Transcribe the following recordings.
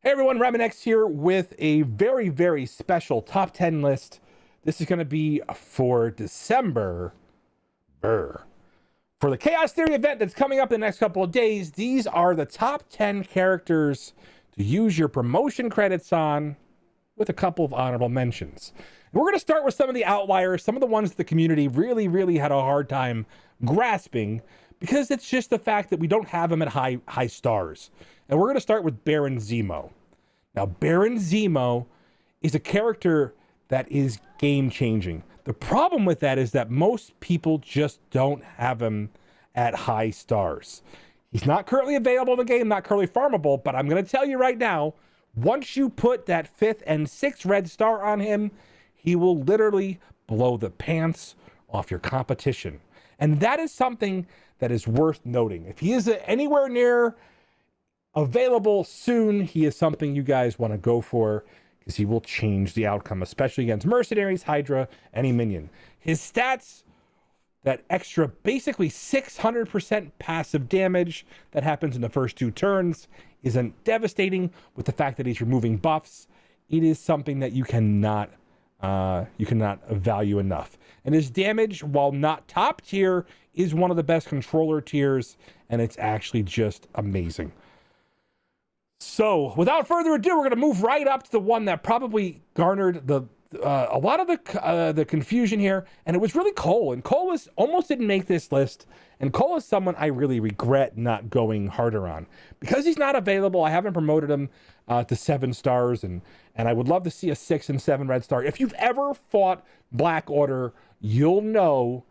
Hey everyone, RemanX here with a very, very special top 10 list. This is going to be for December. For the Chaos Theory event that's coming up in the next couple of days, these are the top 10 characters to use your promotion credits on, with a couple of honorable mentions. And we're going to start with some of the outliers, some of the ones the community really had a hard time grasping, because it's just the fact that we don't have them at high stars. And we're going to start with Baron Zemo. Now, Baron Zemo is a character that is game-changing. The problem with that is that most people just don't have him at high stars. He's not currently available in the game, not currently farmable, but I'm going to tell you right now, once you put that 5th and 6th red star on him, he will literally blow the pants off your competition. And that is something that is worth noting. If he is anywhere near available soon, he is something you guys want to go for, because he will change the outcome, especially against mercenaries, Hydra, any minion. His stats, that extra basically 600% passive damage that happens in the first 2 turns, isn't devastating. With the fact that he's removing buffs, it is something that you cannot value enough. And his damage, while not top tier, is one of the best controller tiers, and it's actually just amazing. So, without further ado, we're going to move right up to the one that probably garnered a lot of the confusion here, and it was really Cole. And Cole almost didn't make this list, and Cole is someone I really regret not going harder on. Because he's not available, I haven't promoted him to 7 stars, and I would love to see a 6 and 7 red star. If you've ever fought Black Order, you'll know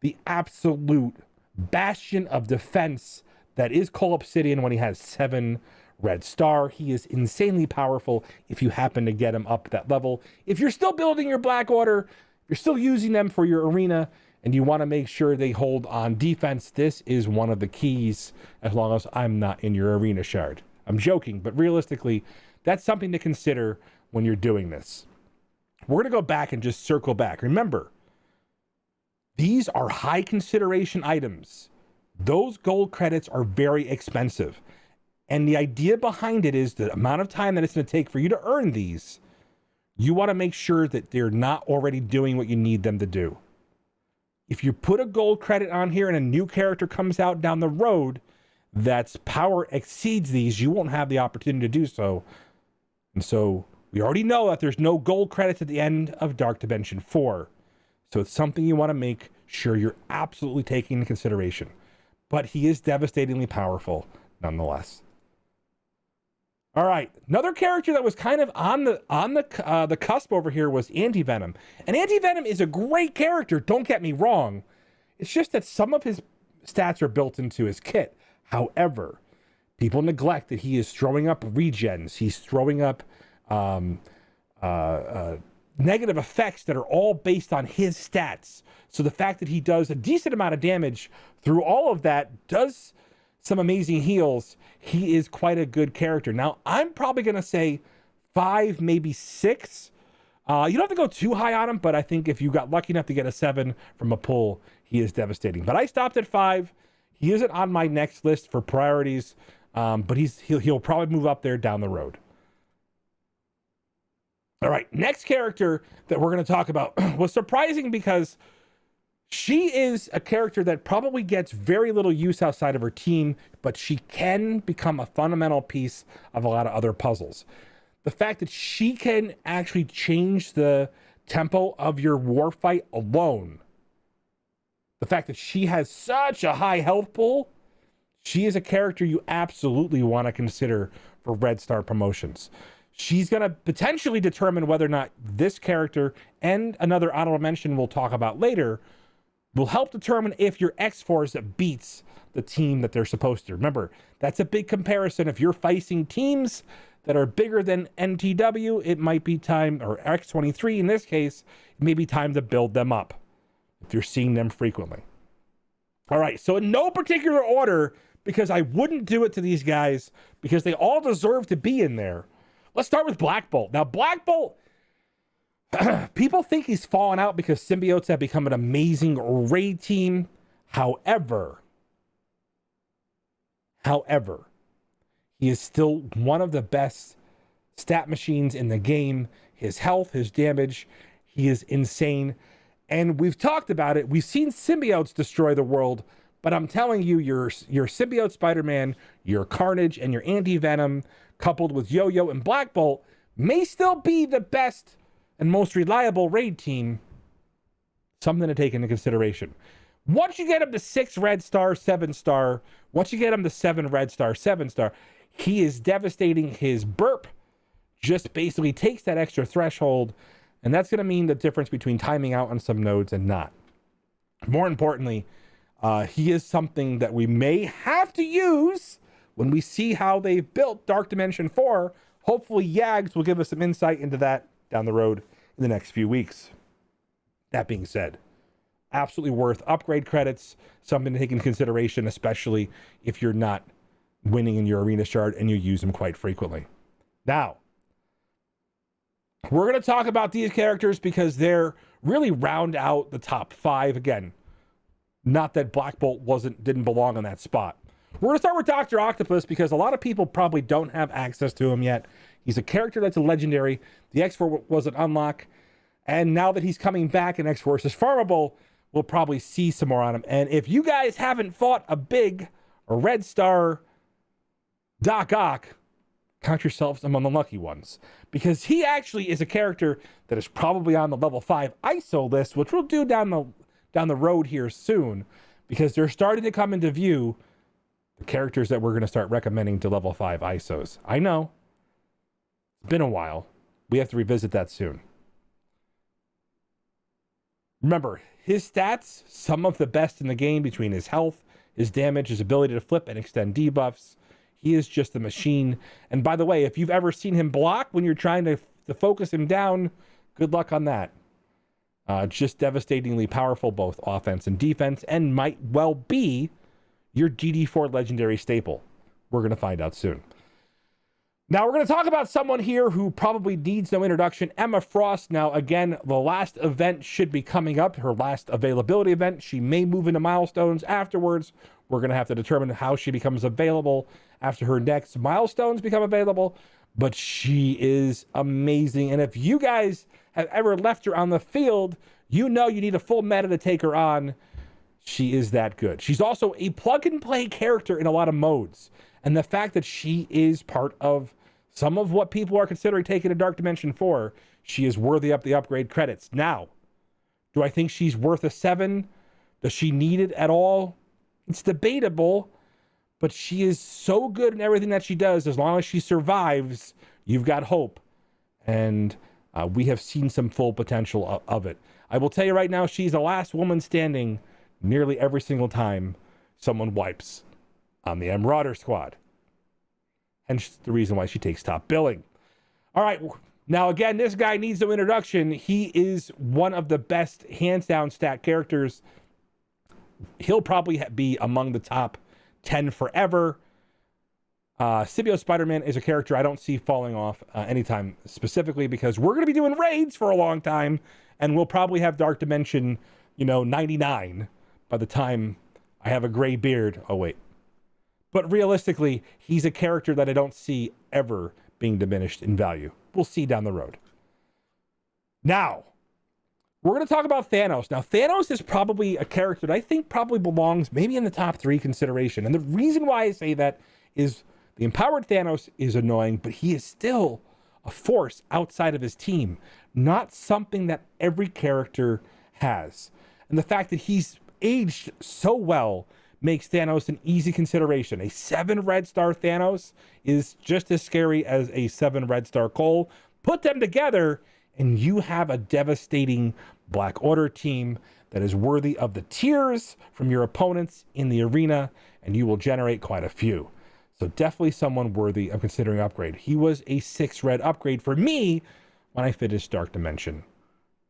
the absolute bastion of defense that is Cole Obsidian when he has 7 red star. He is insanely powerful if you happen to get him up that level. If you're still building your Black Order, you're still using them for your arena, and you want to make sure they hold on defense, this is one of the keys, as long as I'm not in your arena shard. I'm joking, but realistically, that's something to consider when you're doing this. We're going to go back and just circle back. Remember, these are high consideration items. Those gold credits are very expensive. And the idea behind it is the amount of time that it's going to take for you to earn these. You want to make sure that they're not already doing what you need them to do. If you put a gold credit on here and a new character comes out down the road that's power exceeds these, you won't have the opportunity to do so. And so we already know that there's no gold credits at the end of Dark Dimension 4. So it's something you want to make sure you're absolutely taking into consideration. But he is devastatingly powerful nonetheless. All right, another character that was kind of on the cusp over here was ANTI-VENOM. And ANTI-VENOM is a great character, don't get me wrong. It's just that some of his stats are built into his kit. However, people neglect that he is throwing up regens. He's throwing up negative effects that are all based on his stats. So the fact that he does a decent amount of damage through all of that, does some amazing heals, he is quite a good character. Now, I'm probably going to say 5, maybe 6. You don't have to go too high on him, but I think if you got lucky enough to get a 7 from a pull, he is devastating. But I stopped at 5. He isn't on my next list for priorities, but he'll probably move up there down the road. All right, next character that we're going to talk about was surprising, because she is a character that probably gets very little use outside of her team, but she can become a fundamental piece of a lot of other puzzles. The fact that she can actually change the tempo of your war fight alone, the fact that she has such a high health pool, she is a character you absolutely want to consider for red star promotions. She's going to potentially determine whether or not this character, and another honorable mention we'll talk about later, will help determine if your X-Force beats the team that they're supposed to. Remember, that's a big comparison. If you're facing teams that are bigger than NTW, it might be time, or X23 in this case, it may be time to build them up if you're seeing them frequently. All right, so in no particular order, because I wouldn't do it to these guys, because they all deserve to be in there. Let's start with Black Bolt. Now, Black Bolt, people think he's fallen out because Symbiotes have become an amazing raid team. However, he is still one of the best stat machines in the game. His health, his damage, he is insane. And we've talked about it. We've seen symbiotes destroy the world, but I'm telling you, your symbiote Spider-Man, your Carnage, and your Anti-Venom, coupled with Yo-Yo and Black Bolt, may still be the best and most reliable raid team. Something to take into consideration. Once you get him to 6 red star, 7 star, once you get him to 7 red star, 7 star, he is devastating. His burp just basically takes that extra threshold, and that's going to mean the difference between timing out on some nodes and not. More importantly, he is something that we may have to use when we see how they've built Dark Dimension 4. Hopefully Yags will give us some insight into that down the road in the next few weeks. That being said, absolutely worth upgrade credits, something to take into consideration, especially if you're not winning in your arena shard and you use them quite frequently. Now, we're going to talk about these characters because they're really round out the top 5 again. Not that Black Bolt didn't belong on that spot. We're going to start with Dr. Octopus because a lot of people probably don't have access to him yet. He's a character that's a legendary. The X-Force was an unlock. And now that he's coming back and X-Force is farmable, we'll probably see some more on him. And if you guys haven't fought a red star Doc Ock, count yourselves among the lucky ones. Because he actually is a character that is probably on the level 5 ISO list, which we'll do down the road here soon, because they're starting to come into view, the characters that we're going to start recommending to level 5 ISOs. I know. It's been a while. We have to revisit that soon. Remember, his stats, some of the best in the game between his health, his damage, his ability to flip and extend debuffs. He is just a machine. And by the way, if you've ever seen him block when you're trying to focus him down, good luck on that. Just devastatingly powerful, both offense and defense, and might well be your GD4 legendary staple. We're going to find out soon. Now, we're going to talk about someone here who probably needs no introduction, Emma Frost. Now, again, the last event should be coming up, her last availability event. She may move into milestones afterwards. We're going to have to determine how she becomes available after her next milestones become available. But she is amazing. And if you guys have ever left her on the field, you know you need a full meta to take her on. She is that good. She's also a plug-and-play character in a lot of modes. And the fact that she is part of some of what people are considering taking to Dark Dimension 4, she is worthy of the upgrade credits. Now, do I think she's worth a 7? Does she need it at all? It's debatable, but she is so good in everything that she does. As long as she survives, you've got hope. And we have seen some full potential of it. I will tell you right now, she's the last woman standing nearly every single time someone wipes on the Marauder squad. Hence the reason why she takes top billing. All right. Now, again, this guy needs no introduction. He is one of the best hands down stat characters. He'll probably be among the top 10 forever. Symbiote Spider-Man is a character I don't see falling off anytime specifically, because we're going to be doing raids for a long time, and we'll probably have Dark Dimension, 99 by the time I have a gray beard. Oh, wait. But realistically, he's a character that I don't see ever being diminished in value. We'll see down the road. Now, we're going to talk about Thanos. Now, Thanos is probably a character that I think probably belongs maybe in the top 3 consideration. And the reason why I say that is the empowered Thanos is annoying, but he is still a force outside of his team. Not something that every character has. And the fact that he's aged so well makes Thanos an easy consideration. A 7 red star Thanos is just as scary as a 7 red star CULL. Put them together and you have a devastating Black Order team that is worthy of the tears from your opponents in the arena, and you will generate quite a few. So definitely someone worthy of considering upgrade. He was a 6 red upgrade for me when I finished Dark Dimension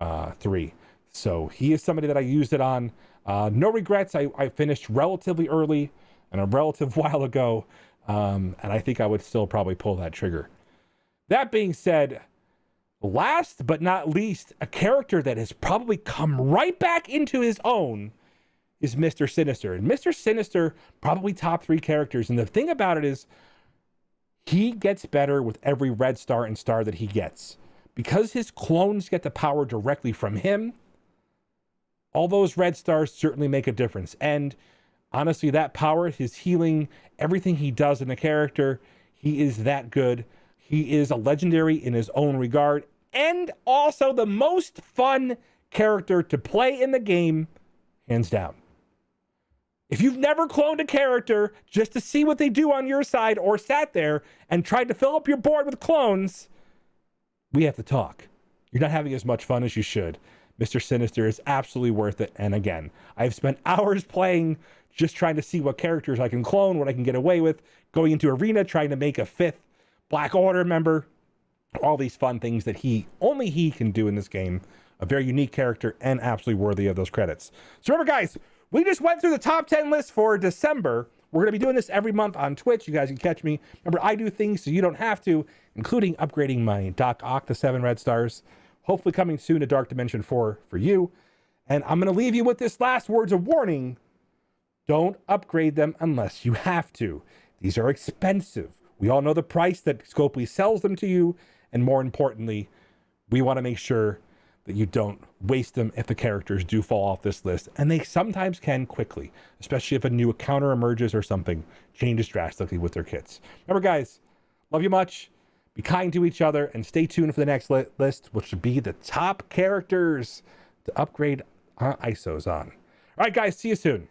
3. So he is somebody that I used it on. No regrets. I finished relatively early and a relative while ago. And I think I would still probably pull that trigger. That being said, last but not least, a character that has probably come right back into his own is Mr. Sinister. And Mr. Sinister, probably top 3 characters. And the thing about it is, He gets better with every red star and star that he gets. Because his clones get the power directly from him, all those red stars certainly make a difference. And honestly, that power, his healing, everything he does in the character, he is that good. He is a legendary in his own regard, and also the most fun character to play in the game, hands down. If you've never cloned a character just to see what they do on your side, or sat there and tried to fill up your board with clones, we have to talk. You're not having as much fun as you should. Mr. Sinister is absolutely worth it. And again, I've spent hours playing, just trying to see what characters I can clone, what I can get away with, going into arena, trying to make a 5th Black Order member, all these fun things that only he can do in this game. A very unique character and absolutely worthy of those credits. So remember, guys, we just went through the top 10 list for December. We're going to be doing this every month on Twitch. You guys can catch me. Remember, I do things so you don't have to, including upgrading my Doc Ock to 7 red stars. Hopefully coming soon to Dark Dimension 4 for you. And I'm going to leave you with this last words of warning. Don't upgrade them unless you have to. These are expensive. We all know the price that Scopely sells them to you. And more importantly, we want to make sure that you don't waste them if the characters do fall off this list. And they sometimes can quickly, especially if a new counter emerges or something changes drastically with their kits. Remember, guys, love you much. Be kind to each other and stay tuned for the next list, which should be the top characters to upgrade ISOs on. All right, guys, see you soon.